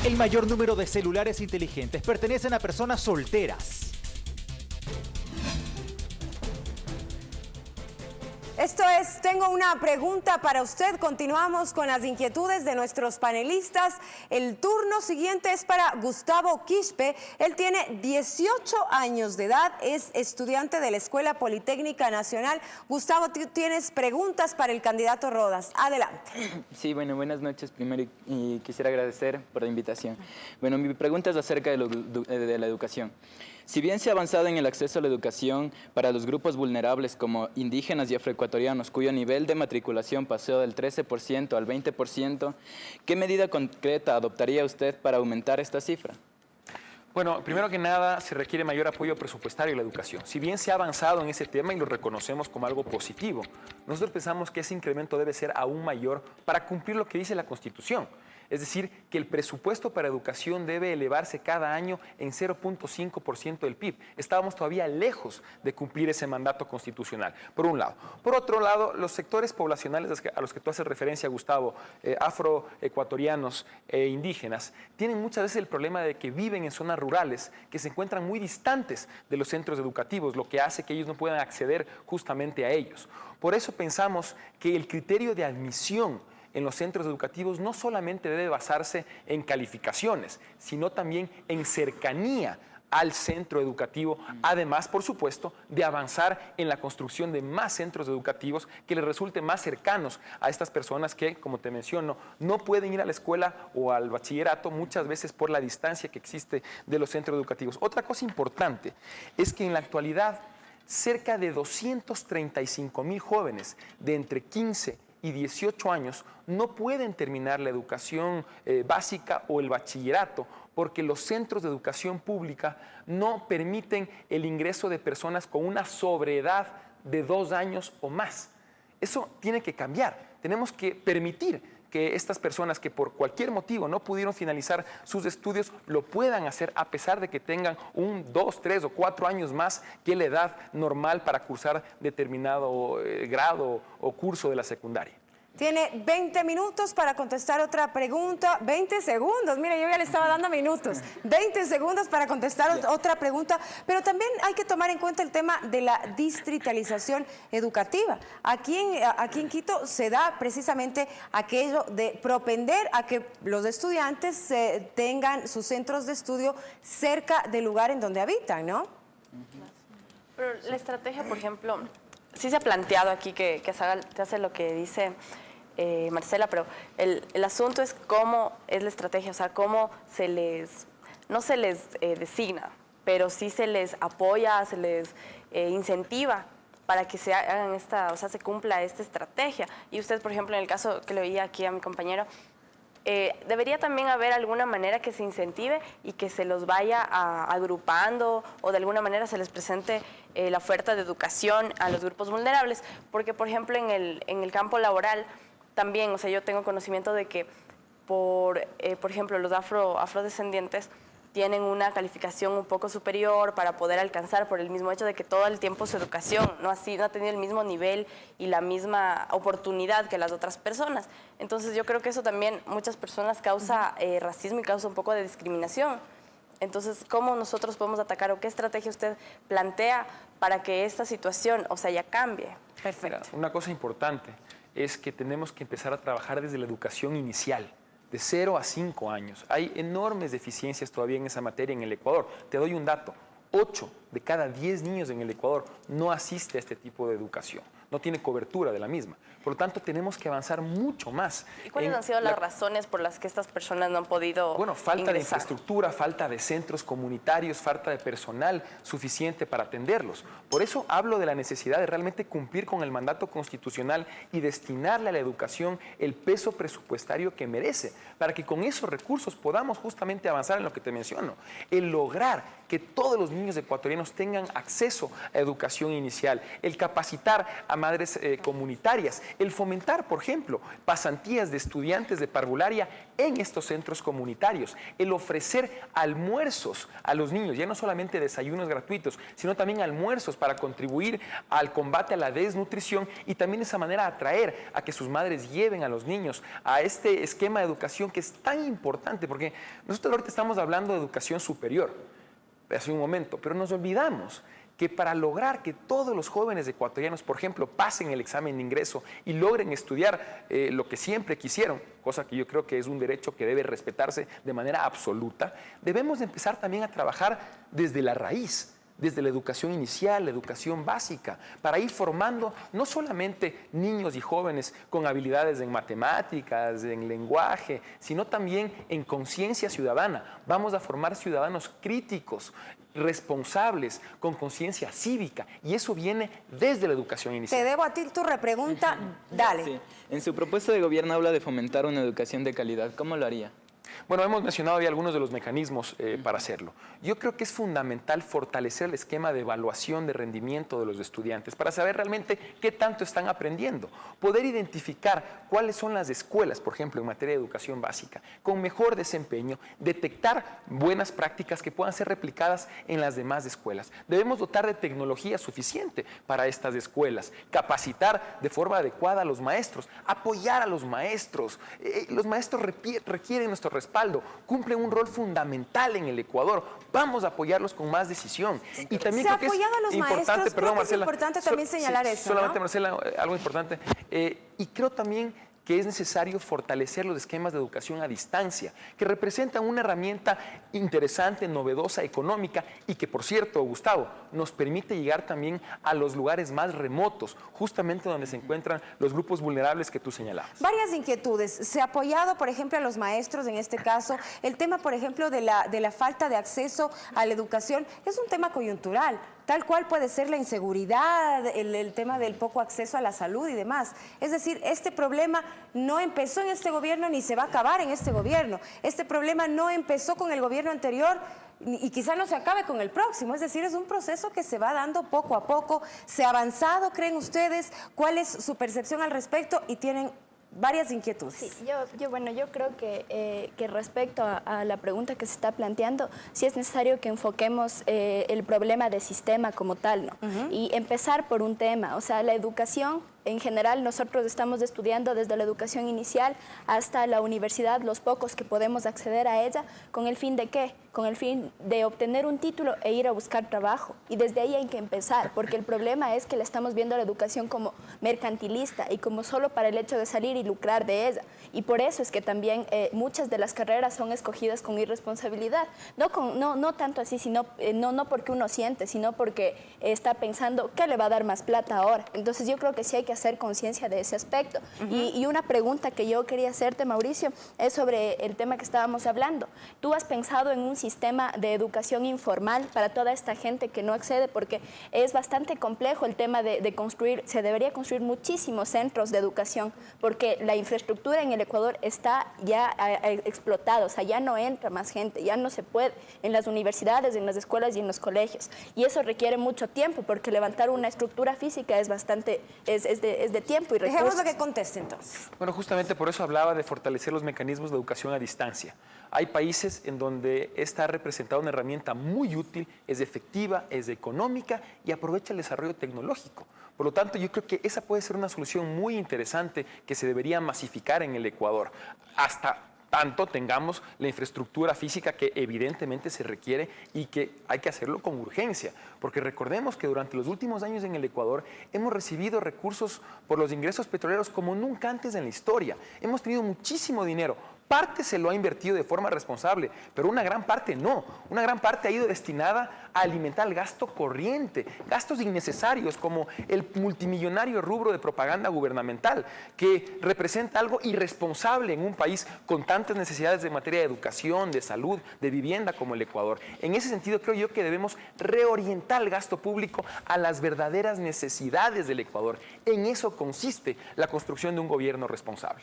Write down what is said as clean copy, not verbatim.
El mayor número de celulares inteligentes pertenecen a personas solteras. Esto es, tengo una pregunta para usted. Continuamos con las inquietudes de nuestros panelistas. El turno siguiente es para Gustavo Quispe. Él tiene 18 años de edad, es estudiante de la Escuela Politécnica Nacional. Gustavo, tú tienes preguntas para el candidato Rodas. Adelante. Sí, bueno, buenas noches primero y quisiera agradecer por la invitación. Bueno, mi pregunta es acerca de la educación. Si bien se ha avanzado en el acceso a la educación para los grupos vulnerables como indígenas y afroecuatorianos, cuyo nivel de matriculación pasó del 13% al 20%, ¿qué medida concreta adoptaría usted para aumentar esta cifra? Bueno, primero que nada, se requiere mayor apoyo presupuestario a la educación. Si bien se ha avanzado en ese tema y lo reconocemos como algo positivo, nosotros pensamos que ese incremento debe ser aún mayor para cumplir lo que dice la Constitución. Es decir, que el presupuesto para educación debe elevarse cada año en 0.5% del PIB. Estábamos todavía lejos de cumplir ese mandato constitucional, por un lado. Por otro lado, los sectores poblacionales a los que tú haces referencia, Gustavo, afroecuatorianos e indígenas, tienen muchas veces el problema de que viven en zonas rurales que se encuentran muy distantes de los centros educativos, lo que hace que ellos no puedan acceder justamente a ellos. Por eso pensamos que el criterio de admisión en los centros educativos no solamente debe basarse en calificaciones, sino también en cercanía al centro educativo, además, por supuesto, de avanzar en la construcción de más centros educativos que les resulten más cercanos a estas personas que, como te menciono, no pueden ir a la escuela o al bachillerato muchas veces por la distancia que existe de los centros educativos. Otra cosa importante es que en la actualidad cerca de 235,000 jóvenes de entre 15 y 18 años no pueden terminar la educación básica o el bachillerato porque los centros de educación pública no permiten el ingreso de personas con una sobreedad de 2 años o más. Eso tiene que cambiar. Tenemos que permitir que estas personas que por cualquier motivo no pudieron finalizar sus estudios lo puedan hacer a pesar de que tengan 1, 2, 3 o 4 años más que la edad normal para cursar determinado grado o curso de la secundaria. Tiene 20 minutos para contestar otra pregunta. 20 segundos, mire, yo ya le estaba dando minutos. 20 segundos para contestar otra pregunta, pero también hay que tomar en cuenta el tema de la distritalización educativa. Aquí en Quito se da precisamente aquello de propender a que los estudiantes tengan sus centros de estudio cerca del lugar en donde habitan, ¿no? Pero la estrategia, por ejemplo, sí se ha planteado aquí que se hace lo que dice Marcela, pero el asunto es cómo es la estrategia, o sea, cómo no se les designa, pero sí se les apoya, se les incentiva para que se hagan se cumpla esta estrategia. Y usted, por ejemplo, en el caso que le oía aquí a mi compañero, debería también haber alguna manera que se incentive y que se los vaya agrupando o de alguna manera se les presente la oferta de educación a los grupos vulnerables, porque por ejemplo en el campo laboral también, o sea, yo tengo conocimiento de que por ejemplo los afrodescendientes tienen una calificación un poco superior para poder alcanzar por el mismo hecho de que todo el tiempo su educación no ha tenido el mismo nivel y la misma oportunidad que las otras personas. Entonces yo creo que eso también muchas personas causa racismo y causa un poco de discriminación. Entonces, ¿cómo nosotros podemos atacar o qué estrategia usted plantea para que esta situación, o sea, ya cambie? Perfecto. Mira, una cosa importante es que tenemos que empezar a trabajar desde la educación inicial, de 0 a 5 años. Hay enormes deficiencias todavía en esa materia en el Ecuador. Te doy un dato, 8 de cada 10 niños en el Ecuador no asiste a este tipo de educación, no tiene cobertura de la misma. Por lo tanto, tenemos que avanzar mucho más. ¿Y cuáles han sido las razones por las que estas personas no han podido falta ingresar? de infraestructura, falta de centros comunitarios, falta de personal suficiente para atenderlos. Por eso hablo de la necesidad de realmente cumplir con el mandato constitucional y destinarle a la educación el peso presupuestario que merece, para que con esos recursos podamos justamente avanzar en lo que te menciono, el lograr que todos los niños ecuatorianos ecuatorianos tengan acceso a educación inicial, el capacitar a madres comunitarias, el fomentar, por ejemplo, pasantías de estudiantes de parvularia en estos centros comunitarios, el ofrecer almuerzos a los niños, ya no solamente desayunos gratuitos, sino también almuerzos para contribuir al combate a la desnutrición y también de esa manera atraer a que sus madres lleven a los niños a este esquema de educación que es tan importante, porque nosotros ahorita estamos hablando de educación superior, hace un momento, pero nos olvidamos que para lograr que todos los jóvenes ecuatorianos, por ejemplo, pasen el examen de ingreso y logren estudiar lo que siempre quisieron, cosa que yo creo que es un derecho que debe respetarse de manera absoluta, debemos empezar también a trabajar desde la raíz, desde la educación inicial, la educación básica, para ir formando no solamente niños y jóvenes con habilidades en matemáticas, en lenguaje, sino también en conciencia ciudadana. Vamos a formar ciudadanos críticos, responsables, con conciencia cívica, y eso viene desde la educación inicial. Te debo a ti tu repregunta, dale. Sí. En su propuesta de gobierno habla de fomentar una educación de calidad. ¿Cómo lo haría? Bueno, hemos mencionado ya algunos de los mecanismos para hacerlo. Yo creo que es fundamental fortalecer el esquema de evaluación de rendimiento de los estudiantes para saber realmente qué tanto están aprendiendo. Poder identificar cuáles son las escuelas, por ejemplo, en materia de educación básica, con mejor desempeño, detectar buenas prácticas que puedan ser replicadas en las demás escuelas. Debemos dotar de tecnología suficiente para estas escuelas, capacitar de forma adecuada a los maestros, apoyar a los maestros. Los maestros requieren nuestro respaldo, cumplen un rol fundamental en el Ecuador. Vamos a apoyarlos con más decisión. Y también creo que es importante, perdón, Marcela, es importante también señalar eso, solamente, ¿no? Marcela, algo importante. Y creo también que es necesario fortalecer los esquemas de educación a distancia, que representan una herramienta interesante, novedosa, económica y que, por cierto, Gustavo, nos permite llegar también a los lugares más remotos, justamente donde se encuentran los grupos vulnerables que tú señalabas. Varias inquietudes. Se ha apoyado, por ejemplo, a los maestros en este caso. El tema, por ejemplo, de la falta de acceso a la educación es un tema coyuntural. Tal cual puede ser la inseguridad, el tema del poco acceso a la salud y demás. Es decir, este problema no empezó en este gobierno ni se va a acabar en este gobierno. Este problema no empezó con el gobierno anterior y quizá no se acabe con el próximo. Es decir, es un proceso que se va dando poco a poco. ¿Se ha avanzado, creen ustedes? ¿Cuál es su percepción al respecto? Y tienen varias inquietudes. Sí, yo creo que respecto a la pregunta que se está planteando, sí es necesario que enfoquemos el problema de sistema como tal, ¿no? Y empezar por un tema, o sea, la educación. En general, nosotros estamos estudiando desde la educación inicial hasta la universidad, los pocos que podemos acceder a ella, ¿con el fin de qué? Con el fin de obtener un título e ir a buscar trabajo. Y desde ahí hay que empezar, porque el problema es que le estamos viendo a la educación como mercantilista y como solo para el hecho de salir y lucrar de ella. Y por eso es que también muchas de las carreras son escogidas con irresponsabilidad. No tanto así, sino no porque uno siente, sino porque está pensando qué le va a dar más plata ahora. Entonces yo creo que sí hay que hacer conciencia de ese aspecto. Y una pregunta que yo quería hacerte, Mauricio, es sobre el tema que estábamos hablando. ¿Tú has pensado en un sistema de educación informal para toda esta gente que no accede? Porque es bastante complejo el tema de construir, se debería construir muchísimos centros de educación, porque la infraestructura en el Ecuador está ya explotada, o sea, ya no entra más gente, ya no se puede en las universidades, en las escuelas y en los colegios. Y eso requiere mucho tiempo, porque levantar una estructura física es bastante, es de tiempo y recursos. Dejemos que conteste entonces. Bueno, justamente por eso hablaba de fortalecer los mecanismos de educación a distancia. Hay países en donde esta ha representado una herramienta muy útil, es efectiva, es económica y aprovecha el desarrollo tecnológico. Por lo tanto, yo creo que esa puede ser una solución muy interesante que se debería masificar en el Ecuador. Hasta tanto tengamos la infraestructura física que evidentemente se requiere y que hay que hacerlo con urgencia, porque recordemos que durante los últimos años en el Ecuador hemos recibido recursos por los ingresos petroleros como nunca antes en la historia. Hemos tenido muchísimo dinero. Parte se lo ha invertido de forma responsable, pero una gran parte no. Una gran parte ha ido destinada a alimentar el gasto corriente, gastos innecesarios como el multimillonario rubro de propaganda gubernamental, que representa algo irresponsable en un país con tantas necesidades de materia de educación, de salud, de vivienda como el Ecuador. En ese sentido, creo yo que debemos reorientar el gasto público a las verdaderas necesidades del Ecuador. En eso consiste la construcción de un gobierno responsable.